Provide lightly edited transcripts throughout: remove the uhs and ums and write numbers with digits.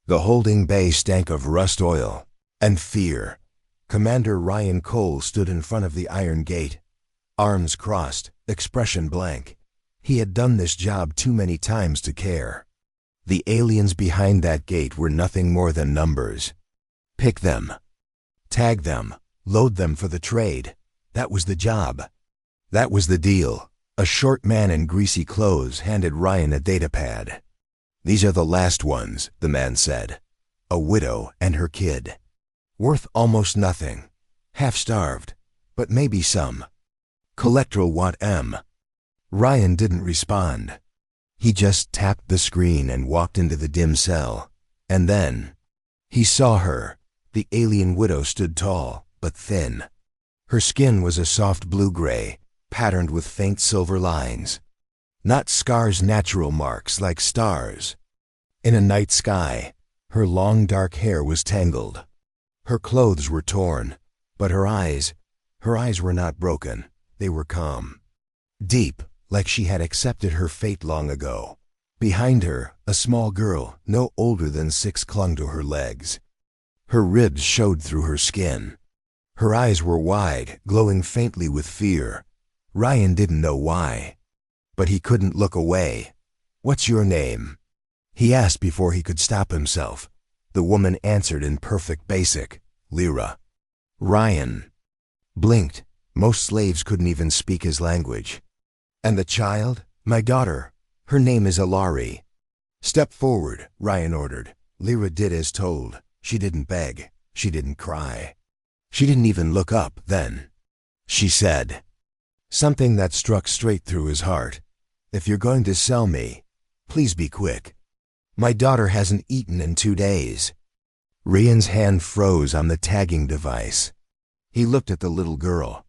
The holding bay stank of rust oil and fear. Commander Ryan Cole stood in front of the iron gate, arms crossed, expression blank. He had done this job too many times to care. The aliens behind that gate were nothing more than numbers. Pick them, tag them, load them for the trade. That was the job. That was the deal. A short man in greasy clothes handed Ryan a datapad. "These are the last ones," the man said. "A widow and her kid. Worth almost nothing. Half-starved, but maybe some. Collectral want M." Ryan didn't respond. He just tapped the screen and walked into the dim cell. And then he saw her. The alien widow stood tall, but thin. Her skin was a soft blue-gray, patterned with faint silver lines. Not scars, natural marks like stars. In a night sky, her long dark hair was tangled. Her clothes were torn, but her eyes were not broken. They were calm. Deep, like she had accepted her fate long ago. Behind her, a small girl, no older than 6, clung to her legs. Her ribs showed through her skin. Her eyes were wide, glowing faintly with fear. Ryan didn't know why, but he couldn't look away. "What's your name?" he asked before he could stop himself. The woman answered in perfect basic, "Lyra." Ryan blinked. Most slaves couldn't even speak his language. "And the child?" "My daughter. Her name is Ilari." "Step forward," Ryan ordered. Lyra did as told. She didn't beg. She didn't cry. She didn't even look up then. She said something that struck straight through his heart. "If you're going to sell me, please be quick. My daughter hasn't eaten in 2 days." Ryan's hand froze on the tagging device. He looked at the little girl.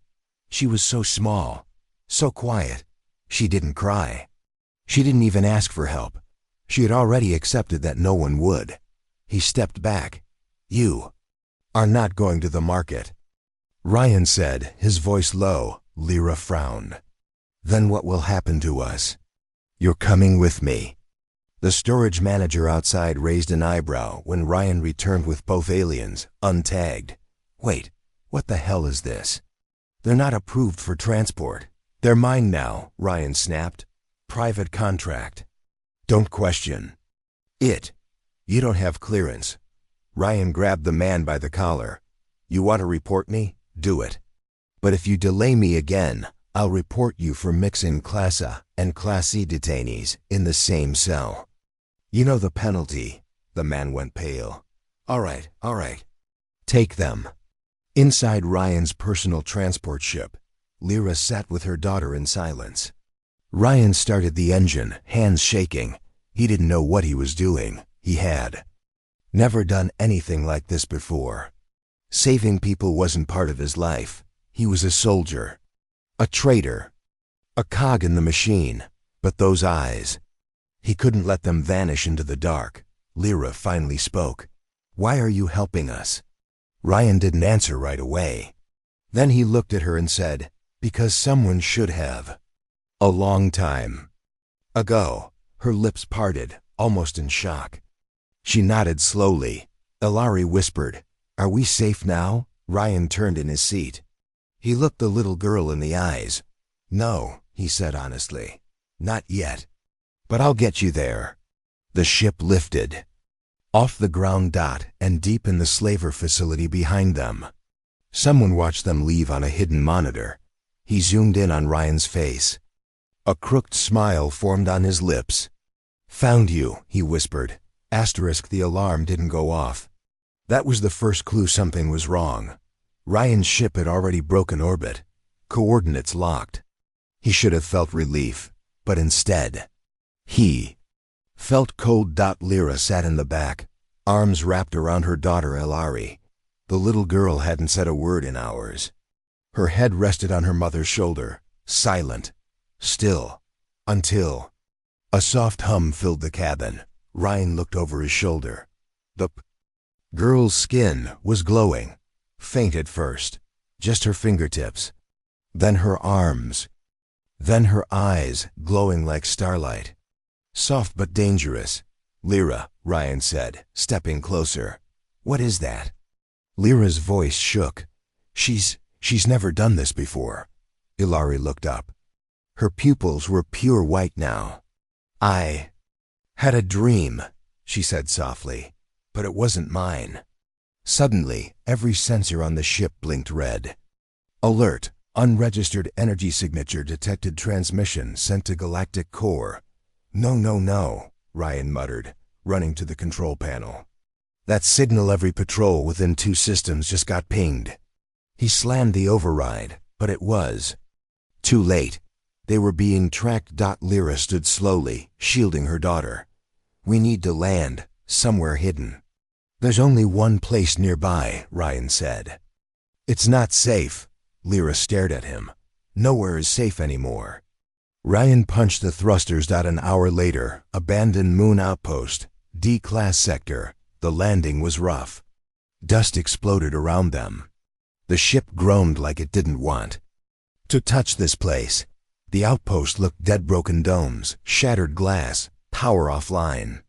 She was so small, so quiet. She didn't cry. She didn't even ask for help. She had already accepted that no one would. He stepped back. "You are not going to the market," Ryan said, his voice low. Lyra frowned. "Then what will happen to us?" "You're coming with me." The storage manager outside raised an eyebrow when Ryan returned with both aliens, untagged. "Wait, what the hell is this? They're not approved for transport." "They're mine now," Ryan snapped. "Private contract. Don't question it. You don't have clearance." Ryan grabbed the man by the collar. "You want to report me? Do it. But if you delay me again, I'll report you for mixing Class A and Class C detainees in the same cell. You know the penalty." The man went pale. All right. Take them." Inside Ryan's personal transport ship, Lyra sat with her daughter in silence. Ryan started the engine, hands shaking. He didn't know what he was doing. He had never done anything like this before. Saving people wasn't part of his life. He was a soldier, a traitor, a cog in the machine. But those eyes, he couldn't let them vanish into the dark. Lyra finally spoke. "Why are you helping us?" Ryan didn't answer right away. Then he looked at her and said, "Because someone should have. A long time ago." Her lips parted, almost in shock. She nodded slowly. Ilari whispered, "Are we safe now?" Ryan turned in his seat. He looked the little girl in the eyes. "No," he said honestly. "Not yet. But I'll get you there." The ship lifted off the ground and deep in the slaver facility behind them. Someone watched them leave on a hidden monitor. He zoomed in on Ryan's face. A crooked smile formed on his lips. "Found you," he whispered. The alarm didn't go off. That was the first clue something was wrong. Ryan's ship had already broken orbit. Coordinates locked. He should have felt relief, but instead, he felt cold. Lyra sat in the back, arms wrapped around her daughter Ilari. The little girl hadn't said a word in hours. Her head rested on her mother's shoulder, silent, still, until a soft hum filled the cabin. Ryan looked over his shoulder. The girl's skin was glowing, faint at first, just her fingertips, then her arms, then her eyes glowing like starlight. Soft but dangerous. Lyra, Ryan said, stepping closer. What is that? Lyra's voice shook. She's never done this before. Ilari looked up. Her pupils were pure white now. I had a dream, she said softly, but it wasn't mine. Suddenly, every sensor on the ship blinked red. Alert, unregistered energy signature detected, transmission sent to galactic core. No, Ryan muttered, running to the control panel. That signal every patrol within 2 systems just got pinged. He slammed the override, but it was too late. They were being tracked. Lyra stood slowly, shielding her daughter. We need to land, somewhere hidden. There's only one place nearby, Ryan said. It's not safe. Lyra stared at him. Nowhere is safe anymore. Ryan punched the thrusters. An hour later, abandoned moon outpost, D-class sector. The landing was rough. Dust exploded around them. The ship groaned like it didn't want to touch this place. The outpost looked dead. Broken domes, shattered glass, power offline.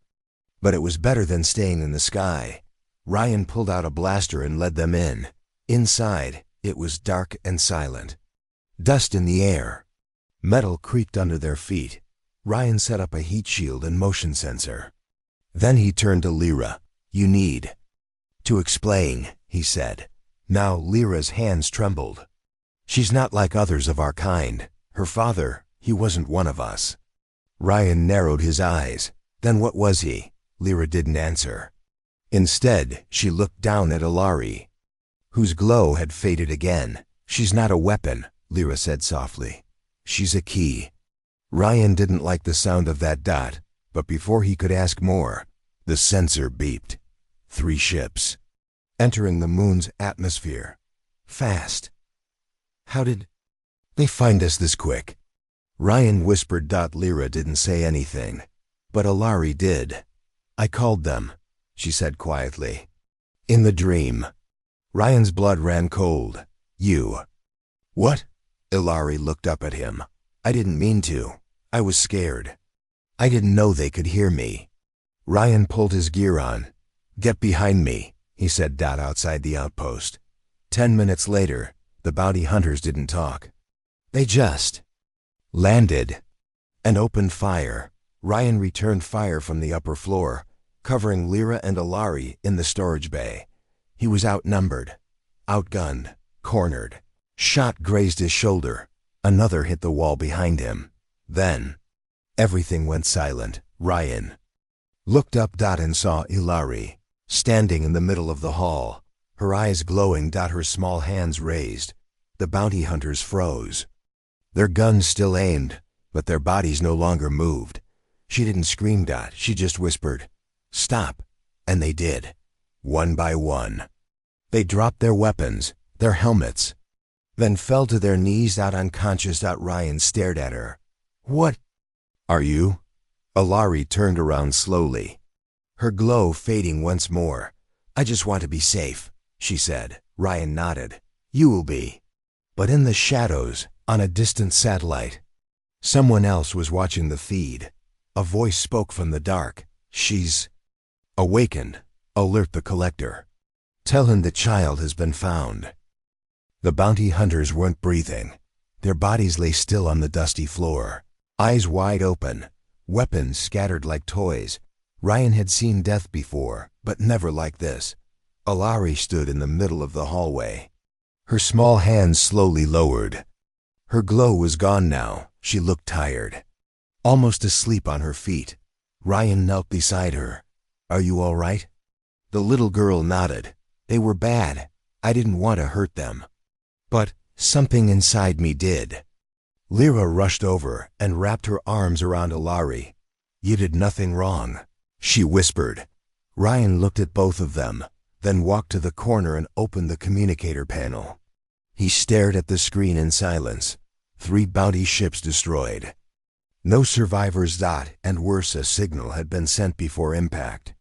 But it was better than staying in the sky. Ryan pulled out a blaster and led them in. Inside, it was dark and silent. Dust in the air. Metal creaked under their feet. Ryan set up a heat shield and motion sensor. Then he turned to Lyra. You need to explain, he said. Now Lyra's hands trembled. She's not like others of our kind. Her father, he wasn't one of us. Ryan narrowed his eyes. Then what was he? Lyra didn't answer. Instead, she looked down at Ilari, whose glow had faded again. She's not a weapon, Lyra said softly. She's a key. Ryan didn't like the sound of that. But before he could ask more, the sensor beeped. 3 ships. Entering the moon's atmosphere. Fast. How did they find us this quick? Ryan whispered. Lyra didn't say anything, but Ilari did. I called them, she said quietly. In the dream. Ryan's blood ran cold. You. What? Ilari looked up at him. I didn't mean to. I was scared. I didn't know they could hear me. Ryan pulled his gear on. Get behind me, he said. Outside the outpost. 10 minutes later, the bounty hunters didn't talk. They just landed and opened fire. Ryan returned fire from the upper floor, covering Lyra and Ilari in the storage bay. He was outnumbered, outgunned, cornered. Shot grazed his shoulder. Another hit the wall behind him. Then, everything went silent. Ryan looked up. And saw Ilari standing in the middle of the hall, her eyes glowing. Her small hands raised. The bounty hunters froze. Their guns still aimed, but their bodies no longer moved. She didn't scream. She just whispered, "Stop," and they did. One by one. They dropped their weapons, their helmets, then fell to their knees. Unconscious. Ryan stared at her. What are you? Ilari turned around slowly, her glow fading once more. I just want to be safe, she said. Ryan nodded. You will be. But in the shadows, on a distant satellite, someone else was watching the feed. A voice spoke from the dark. She's awakened. Alert the collector. Tell him the child has been found. The bounty hunters weren't breathing. Their bodies lay still on the dusty floor, eyes wide open, weapons scattered like toys. Ryan had seen death before, but never like this. Ilari stood in the middle of the hallway. Her small hands slowly lowered. Her glow was gone now. She looked tired, almost asleep on her feet. Ryan knelt beside her. Are you all right? The little girl nodded. They were bad. I didn't want to hurt them. But something inside me did. Lyra rushed over and wrapped her arms around Ilari. You did nothing wrong, she whispered. Ryan looked at both of them, then walked to the corner and opened the communicator panel. He stared at the screen in silence. 3 bounty ships destroyed. No survivors. And worse, a signal had been sent before impact.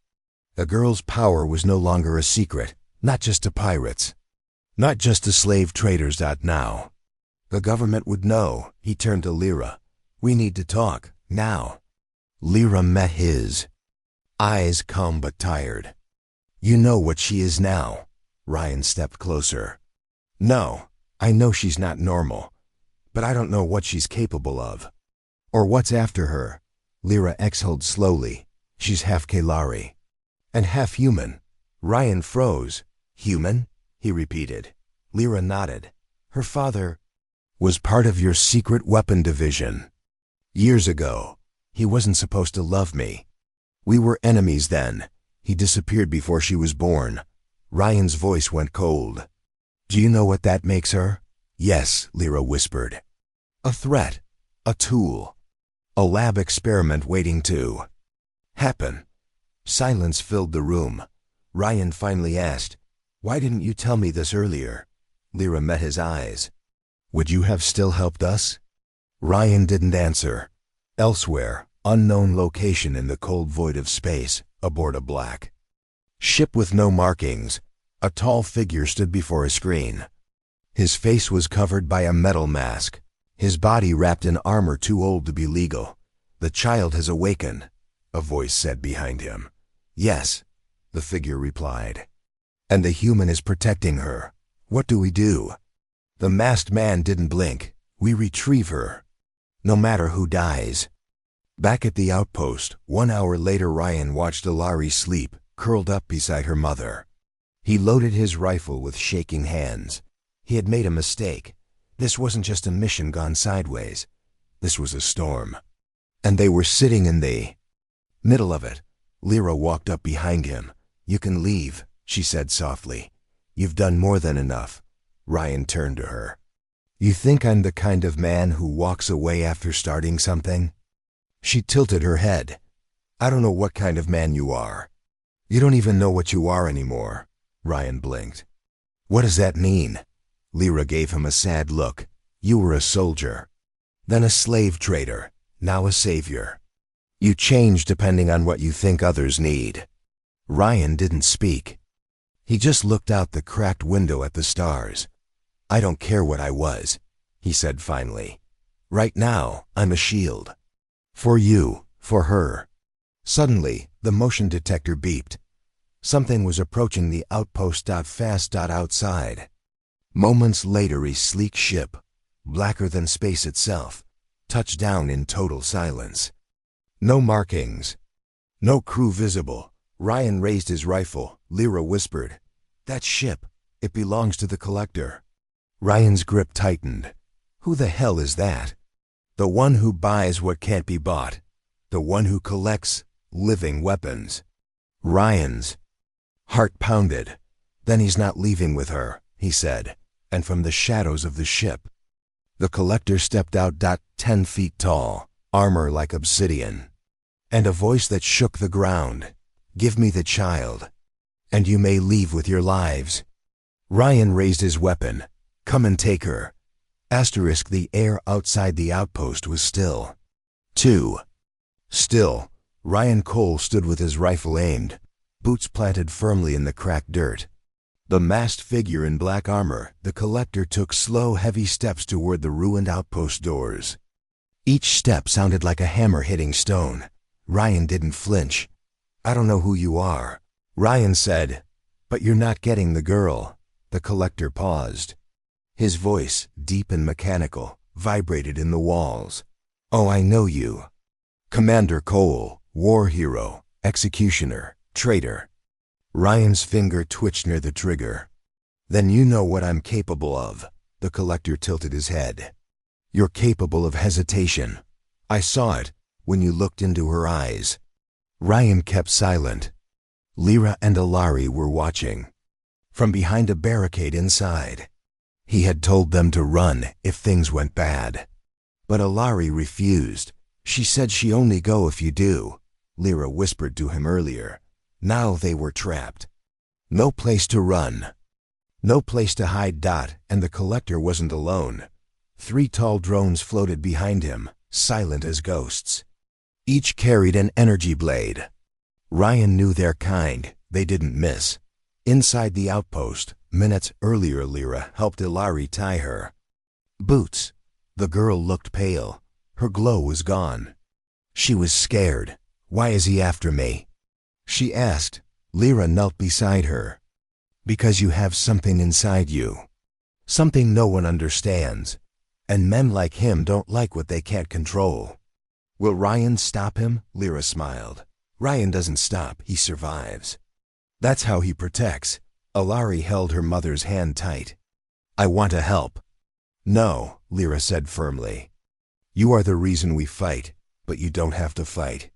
The girl's power was no longer a secret, not just to pirates, not just to slave traders. Now, the government would know. He turned to Lyra. We need to talk, now. Lyra met his eyes calm but tired. You know what she is now. Ryan stepped closer. No, I know she's not normal, but I don't know what she's capable of. Or what's after her. Lyra exhaled slowly. She's half Kalari. And half human. Ryan froze. Human? He repeated. Lyra nodded. Her father was part of your secret weapon division. Years ago. He wasn't supposed to love me. We were enemies then. He disappeared before she was born. Ryan's voice went cold. Do you know what that makes her? Yes, Lyra whispered. A threat. A tool. A lab experiment waiting to happen. Silence filled the room. Ryan finally asked, Why didn't you tell me this earlier? Lyra met his eyes. Would you have still helped us? Ryan didn't answer. Elsewhere, unknown location in the cold void of space, aboard a black ship with no markings, a tall figure stood before a screen. His face was covered by a metal mask, his body wrapped in armor too old to be legal. The child has awakened, a voice said behind him. Yes, the figure replied. And the human is protecting her. What do we do? The masked man didn't blink. We retrieve her. No matter who dies. Back at the outpost, 1 hour later, Ryan watched Ilari sleep, curled up beside her mother. He loaded his rifle with shaking hands. He had made a mistake. This wasn't just a mission gone sideways. This was a storm. And they were sitting in the middle of it. Lyra walked up behind him. You can leave, she said softly. You've done more than enough. Ryan turned to her. You think I'm the kind of man who walks away after starting something? She tilted her head. I don't know what kind of man you are. You don't even know what you are anymore. Ryan blinked. What does that mean? Lyra gave him a sad look. You were a soldier, then a slave trader, now a savior. You change depending on what you think others need. Ryan didn't speak. He just looked out the cracked window at the stars. I don't care what I was, he said finally. Right now, I'm a shield. For you, for her. Suddenly, the motion detector beeped. Something was approaching the outpost. Fast. Outside. Moments later, a sleek ship, blacker than space itself, touched down in total silence. No markings. No crew visible. Ryan raised his rifle. Lyra whispered, That ship, it belongs to the Collector. Ryan's grip tightened. Who the hell is that? The one who buys what can't be bought. The one who collects living weapons. Ryan's heart pounded. Then he's not leaving with her, he said, and from the shadows of the ship, the Collector stepped out. 10 feet tall, armor like obsidian, and a voice that shook the ground. Give me the child, and you may leave with your lives. Ryan raised his weapon. Come and take her. The air outside the outpost was still. 2. Still. Ryan Cole stood with his rifle aimed, boots planted firmly in the cracked dirt. The masked figure in black armor, the Collector, took slow, heavy steps toward the ruined outpost doors. Each step sounded like a hammer hitting stone. Ryan didn't flinch. I don't know who you are, Ryan said, but you're not getting the girl. The Collector paused. His voice, deep and mechanical, vibrated in the walls. Oh, I know you. Commander Cole, war hero, executioner, traitor. Ryan's finger twitched near the trigger. Then you know what I'm capable of. The Collector tilted his head. You're capable of hesitation. I saw it when you looked into her eyes. Ryan kept silent. Lyra and Ilari were watching from behind a barricade inside. He had told them to run if things went bad. But Ilari refused. She said she only go if you do. Lyra whispered to him earlier. Now they were trapped. No place to run. No place to hide. And the Collector wasn't alone. 3 tall drones floated behind him, silent as ghosts. Each carried an energy blade. Ryan knew their kind. They didn't miss. Inside the outpost, minutes earlier, Lyra helped Ilari tie her boots. The girl looked pale. Her glow was gone. She was scared. Why is he after me? she asked. Lyra knelt beside her. Because you have something inside you. Something no one understands. And men like him don't like what they can't control. Will Ryan stop him? Lyra smiled. Ryan doesn't stop, he survives. That's how he protects. Alari held her mother's hand tight. I want to help. No, Lyra said firmly. You are the reason we fight, but you don't have to fight.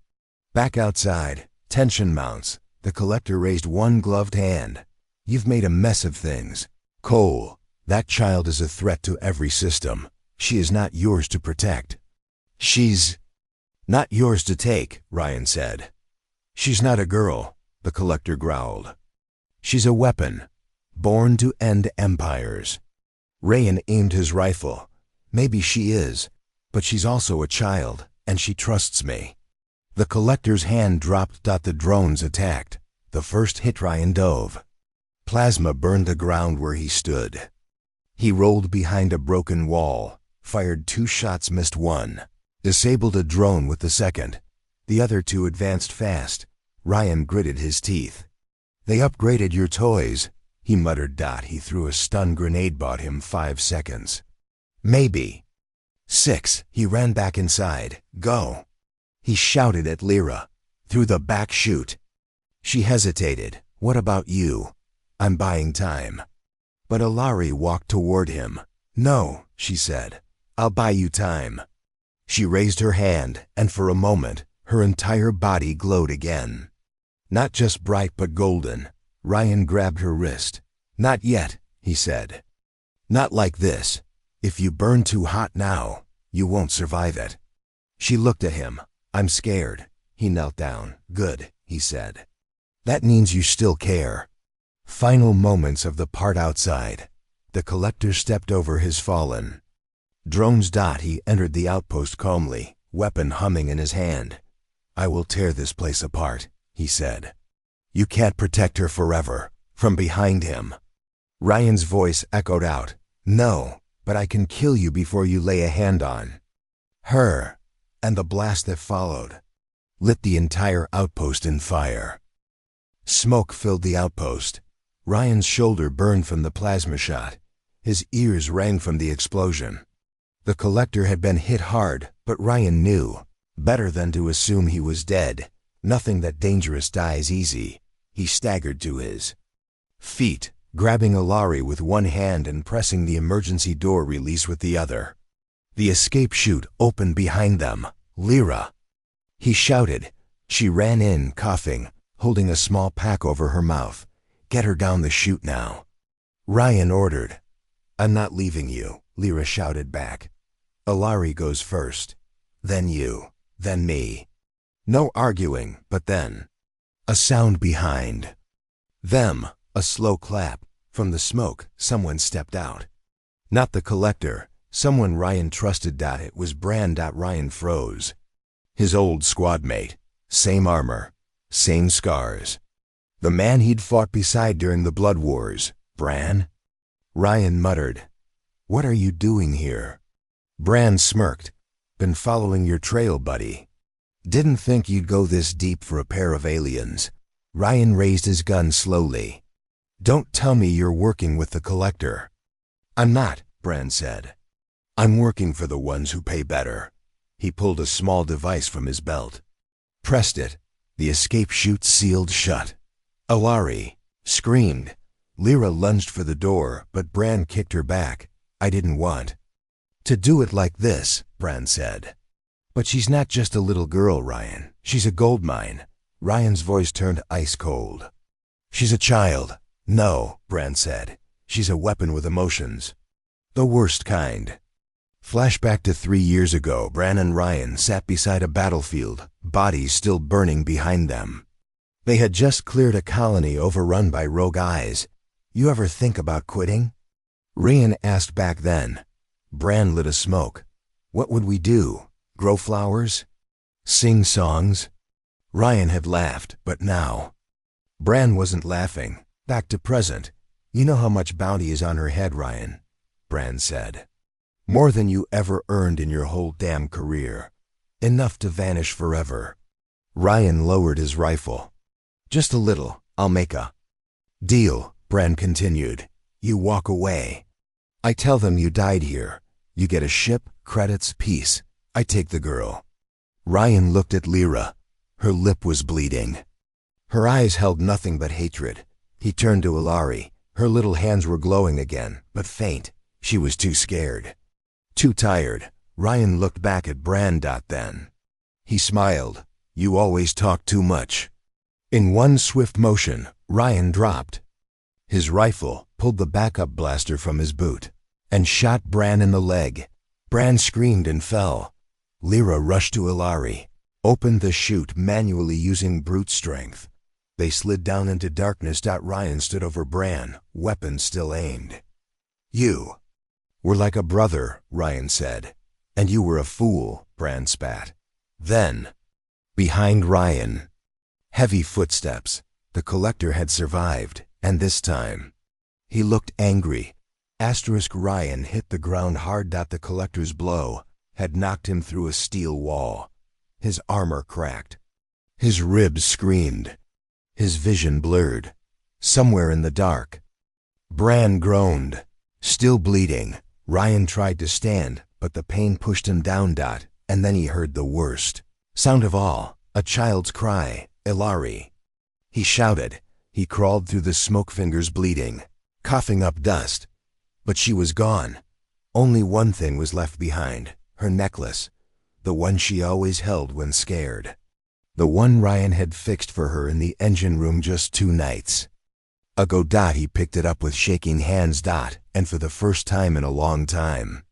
Back outside, tension mounts. The collector raised one gloved hand. You've made a mess of things. Cole, that child is a threat to every system. She is not yours to protect. She's not yours to take, Ryan said. She's not a girl, the collector growled. She's a weapon, born to end empires. Ryan aimed his rifle. Maybe she is, but she's also a child, and she trusts me. The collector's hand dropped. The drones attacked. The first hit Ryan dove. Plasma burned the ground where he stood. He rolled behind a broken wall, fired 2 shots, missed 1. Disabled a drone with the second. The other 2 advanced fast. Ryan gritted his teeth. They upgraded your toys, he muttered. He threw a stun grenade, bought him 5 seconds. Maybe 6. He ran back inside. Go. He shouted at Lyra. Through the back chute. She hesitated. What about you? I'm buying time. But Alari walked toward him. No, she said. I'll buy you time. She raised her hand, and for a moment, her entire body glowed again. Not just bright but golden. Ryan grabbed her wrist. Not yet, he said. Not like this. If you burn too hot now, you won't survive it. She looked at him. I'm scared. He knelt down. Good, he said. That means you still care. Final moments of the part outside. The collector stepped over his fallen. Drones. He entered the outpost calmly, weapon humming in his hand. I will tear this place apart, he said. You can't protect her forever. From behind him. Ryan's voice echoed out. No, but I can kill you before you lay a hand on her. And the blast that followed lit the entire outpost in fire. Smoke filled the outpost. Ryan's shoulder burned from the plasma shot. His ears rang from the explosion. The collector had been hit hard, but Ryan knew, better than to assume he was dead. Nothing that dangerous dies easy. He staggered to his feet, grabbing Alari with one hand and pressing the emergency door release with the other. The escape chute opened behind them. Lyra! He shouted. She ran in, coughing, holding a small pack over her mouth. Get her down the chute now. Ryan ordered. I'm not leaving you, Lyra shouted back. Alari goes first. Then you. Then me. No arguing, but then. A sound behind them, a slow clap. From the smoke, someone stepped out. Not the collector, someone Ryan trusted. It was Bran. Ryan froze. His old squad mate. Same armor, same scars. The man he'd fought beside during the Blood Wars. Bran? Ryan muttered. What are you doing here? Bran smirked. Been following your trail, buddy. Didn't think you'd go this deep for a pair of aliens. Ryan raised his gun slowly. Don't tell me you're working with the collector. I'm not, Bran said. I'm working for the ones who pay better. He pulled a small device from his belt. Pressed it. The escape chute sealed shut. Alari screamed. Lyra lunged for the door, but Bran kicked her back. I didn't want to do it like this, Bran said. But she's not just a little girl, Ryan. She's a goldmine. Ryan's voice turned ice cold. She's a child. No, Bran said. She's a weapon with emotions. The worst kind. Flashback to 3 years ago. Bran and Ryan sat beside a battlefield, bodies still burning behind them. They had just cleared a colony overrun by rogue eyes. You ever think about quitting? Ryan asked back then. Bran lit a smoke. What would we do? Grow flowers? Sing songs? Ryan had laughed, but now. Bran wasn't laughing. Back to present. You know how much bounty is on her head, Ryan, Bran said. More than you ever earned in your whole damn career. Enough to vanish forever. Ryan lowered his rifle. Just a little. I'll make a deal, Bran continued. You walk away. I tell them you died here. You get a ship, credits, peace. I take the girl. Ryan looked at Lyra. Her lip was bleeding. Her eyes held nothing but hatred. He turned to Ilari. Her little hands were glowing again, but faint. She was too scared. Too tired. Ryan looked back at Bran. Then he smiled. You always talk too much. In one swift motion, Ryan dropped his rifle, pulled the backup blaster from his boot, and shot Bran in the leg. Bran screamed and fell. Lyra rushed to Ilari, opened the chute manually using brute strength. They slid down into darkness. Ryan stood over Bran, weapon still aimed. You were like a brother, Ryan said. And you were a fool, Bran spat. Then, behind Ryan, heavy footsteps. The collector had survived, and this time, he looked angry. Ryan hit the ground hard. The collector's blow had knocked him through a steel wall. His armor cracked. His ribs screamed. His vision blurred. Somewhere in the dark, Bran groaned. Still bleeding, Ryan tried to stand, but the pain pushed him down. And then he heard the worst sound of all, a child's cry, Ilari. He shouted. He crawled through the smoke, fingers bleeding, coughing up dust. But she was gone. Only one thing was left behind, her necklace, the one she always held when scared. The one Ryan had fixed for her in the engine room just 2 nights ago. He picked it up with shaking hands. And for the first time in a long time,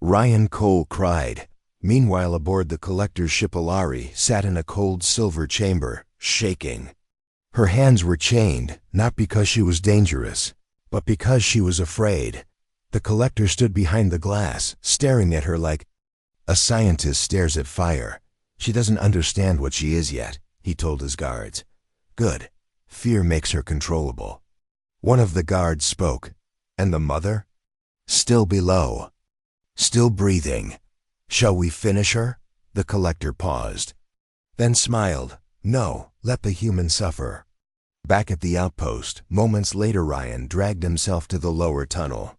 Ryan Cole cried. Meanwhile, aboard the collector's ship, Ilari sat in a cold silver chamber, shaking. Her hands were chained, not because she was dangerous, but because she was afraid. The collector stood behind the glass, staring at her like a scientist stares at fire. She doesn't understand what she is yet, he told his guards. Good. Fear makes her controllable. One of the guards spoke. And the mother? Still below. Still breathing. Shall we finish her? The collector paused, then smiled. No, let the human suffer. Back at the outpost, moments later, Ryan dragged himself to the lower tunnel.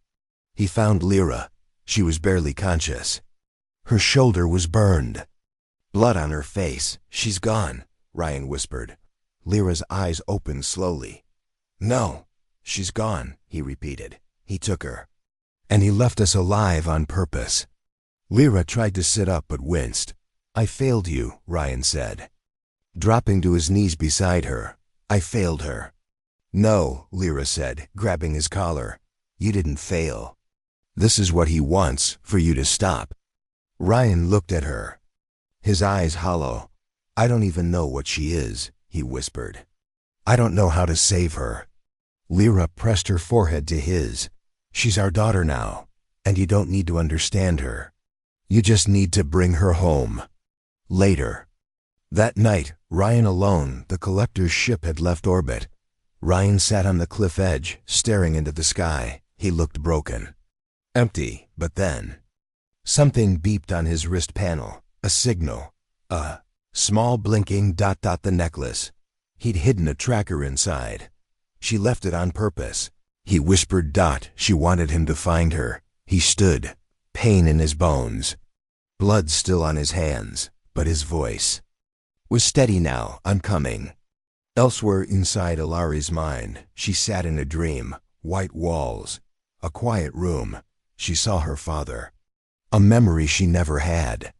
He found Lyra. She was barely conscious. Her shoulder was burned. Blood on her face. She's gone, Ryan whispered. Lyra's eyes opened slowly. No, she's gone, he repeated. He took her. And he left us alive on purpose. Lyra tried to sit up but winced. I failed you, Ryan said, dropping to his knees beside her. I failed her. No, Lyra said, grabbing his collar. You didn't fail. This is what he wants, for you to stop. Ryan looked at her, his eyes hollow. I don't even know what she is, he whispered. I don't know how to save her. Lyra pressed her forehead to his. She's our daughter now, and you don't need to understand her. You just need to bring her home. Later. That night, Ryan alone, the collector's ship had left orbit. Ryan sat on the cliff edge, staring into the sky. He looked broken. Empty, but then something beeped on his wrist panel. A signal. A small blinking dot. The necklace. He'd hidden a tracker inside. She left it on purpose. He whispered. She wanted him to find her. He stood, pain in his bones, blood still on his hands, but his voice was steady now. I'm coming. Elsewhere inside Ilari's mind, she sat in a dream. White walls, a quiet room. She saw her father. A memory she never had.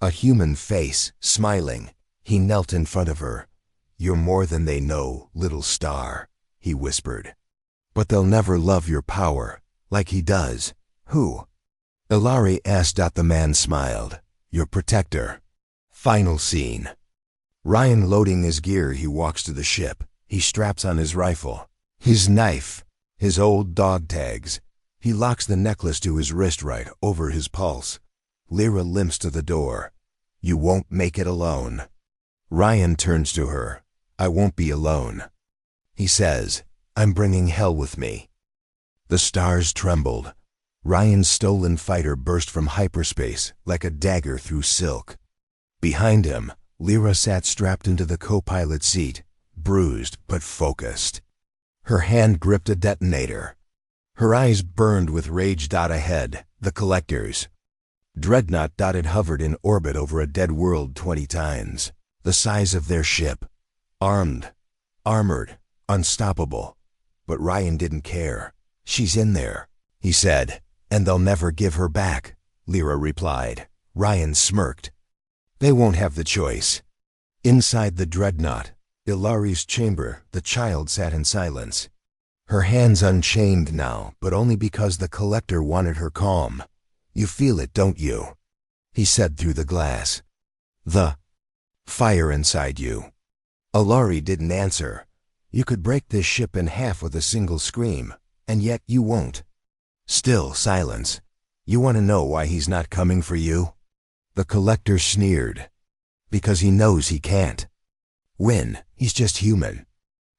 A human face, smiling. He knelt in front of her. You're more than they know, little star, he whispered. But they'll never love your power, like he does. Who? Ilari asked. The man smiled. Your protector. Final scene. Ryan loading his gear. He walks to the ship. He straps on his rifle, his knife, his old dog tags. He locks the necklace to his wrist right over his pulse. Lyra limps to the door. You won't make it alone. Ryan turns to her. I won't be alone. He says, I'm bringing hell with me. The stars trembled. Ryan's stolen fighter burst from hyperspace like a dagger through silk. Behind him, Lyra sat strapped into the co-pilot seat, bruised but focused. Her hand gripped a detonator. Her eyes burned with rage. Ahead, the collectors. Dreadnought had hovered in orbit over a dead world 20 times, the size of their ship. Armed, armored, unstoppable. But Ryan didn't care. She's in there, he said, and they'll never give her back, Lyra replied. Ryan smirked. They won't have the choice. Inside the dreadnought, Ilari's chamber, the child sat in silence. Her hands unchained now, but only because the collector wanted her calm. You feel it, don't you? He said through the glass. The fire inside you. Ilari didn't answer. You could break this ship in half with a single scream, and yet you won't. Still silence. You want to know why he's not coming for you? The collector sneered. Because he knows he can't win. He's just human.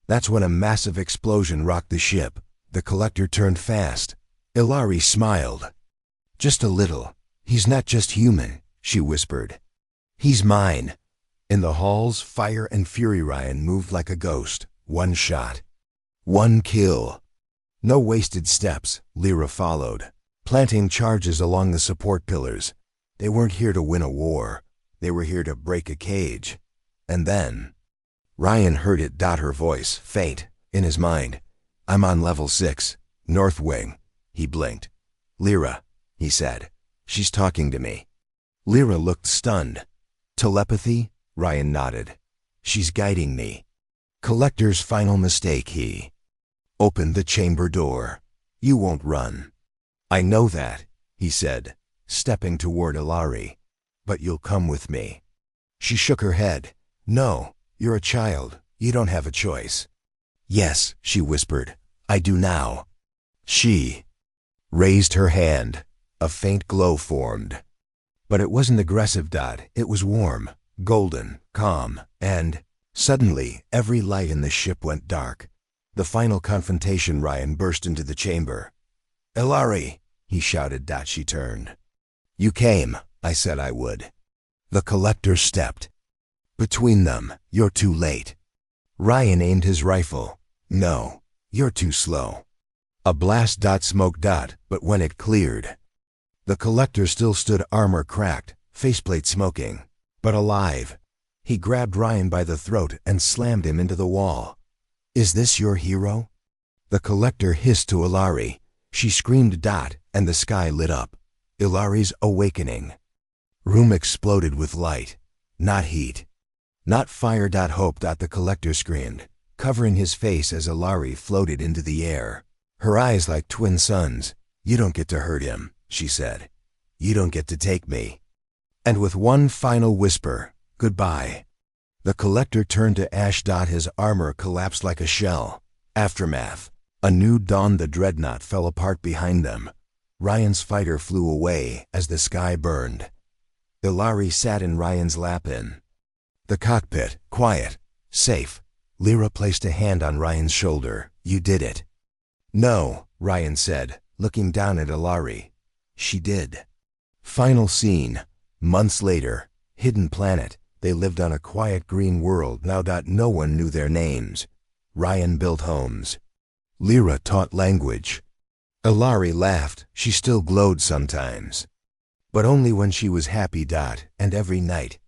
That's when a massive explosion rocked the ship. The collector turned fast. Ilari smiled. Just a little. He's not just human, she whispered. He's mine. In the halls, fire and fury. Ryan moved like a ghost. One shot. One kill. No wasted steps. Lyra followed, planting charges along the support pillars. They weren't here to win a war. They were here to break a cage. And then Ryan heard it. Her voice, faint, in his mind. I'm on level 6, North Wing. He blinked. Lyra, he said. She's talking to me. Lyra looked stunned. Telepathy? Ryan nodded. She's guiding me. Collector's final mistake. He opened the chamber door. You won't run. I know that, he said, stepping toward Ilari. But you'll come with me. She shook her head. No, you're a child. You don't have a choice. Yes, she whispered. I do now. She raised her hand. A faint glow formed. But it wasn't aggressive. It was warm, golden, calm, and suddenly every light in the ship went dark. The final confrontation. Ryan burst into the chamber. Ilari, he shouted. She turned. You came. I said I would. The collector stepped between them. You're too late. Ryan aimed his rifle. No, you're too slow. A blast. Smoke. But when it cleared, the collector still stood, armor cracked, faceplate smoking, but alive. He grabbed Ryan by the throat and slammed him into the wall. Is this your hero? The collector hissed to Ilari. She screamed. And the sky lit up. Ilari's awakening. Room exploded with light, not heat, not fire. Hope. The collector screamed, covering his face as Ilari floated into the air. Her eyes like twin suns. You don't get to hurt him, she said. You don't get to take me. And with one final whisper, goodbye. The collector turned to ash. His armor collapsed like a shell. Aftermath. A new dawn. The dreadnought fell apart behind them. Ryan's fighter flew away as the sky burned. Ilari sat in Ryan's lap in the cockpit, quiet, safe. Lyra placed a hand on Ryan's shoulder. You did it. No, Ryan said, looking down at Ilari. She did. Final scene. Months later, hidden planet. They lived on a quiet green world now. No one knew their names. Ryan built homes. Lyra taught language. Ilari laughed. She still glowed sometimes, but only when she was happy. And every night,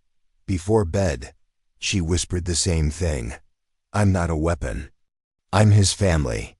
before bed, she whispered the same thing. I'm not a weapon. I'm his family.